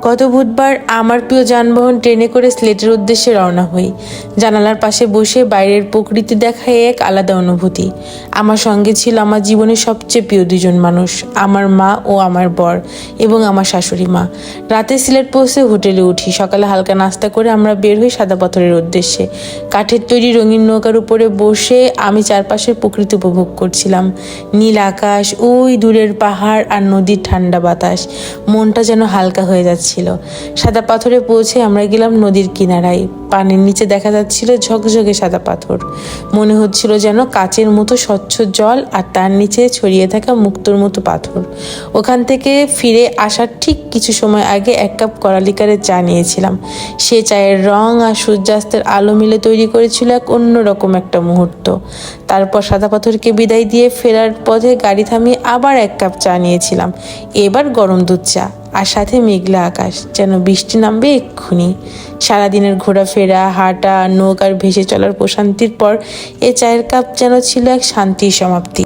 গত বুধবার আমার প্রিয় যানবাহন ট্রেনে করে সিলেটের উদ্দেশ্যে রওনা হই। জানালার পাশে বসে বাইরের প্রকৃতি দেখায় এক আলাদা অনুভূতি। আমার সঙ্গে ছিল আমার জীবনের সবচেয়ে প্রিয় দুজন মানুষ, আমার মা ও আমার বর এবং আমার শাশুড়ি মা। রাতে সিলেট পৌঁছে হোটেলে উঠি। সকালে হালকা নাস্তা করে আমরা বের হই সাদা পাথরের উদ্দেশ্যে। কাঠের তৈরি রঙিন নৌকার উপরে বসে আমি চারপাশের প্রকৃতি উপভোগ করছিলাম। নীল আকাশ, ওই দূরের পাহাড় আর নদীর ঠান্ডা বাতাস, মনটা যেন হালকা হয়ে যাচ্ছিল। সাদা পাথরে পৌঁছে আমরা গেলাম নদীর কিনারায়। পানির নিচে দেখা যাচ্ছিল ঝকঝকে সাদা পাথর। মনে হচ্ছিল যেন কাচের মতো স্বচ্ছ জল, আর তার নিচে ছড়িয়ে থাকা মুক্তোর মতো পাথর। ওখান থেকে ফিরে আসার ঠিক কিছু সময় আগে এক কাপ কড়ালিকারের চা নিয়েছিলাম। সে চায়ের রং আর সূর্যাস্তের আলো মিলে তৈরি করেছিল এক অন্যরকম একটা মুহূর্ত। তারপর সাদা পাথরকে বিদায় দিয়ে ফেরার পথে গাড়ি থামিয়ে আবার এক কাপ চা নিয়েছিলাম। এবার গরম দুধ চা, আর সাথে মেঘলা আকাশ, যেন বৃষ্টি নামবে এক্ষুনি। সারাদিনের ঘোরাফেরা, হাঁটা, নৌকার ভেসে চলার প্রশান্তির পর এ চায়ের কাপ যেন ছিল এক শান্তির সমাপ্তি।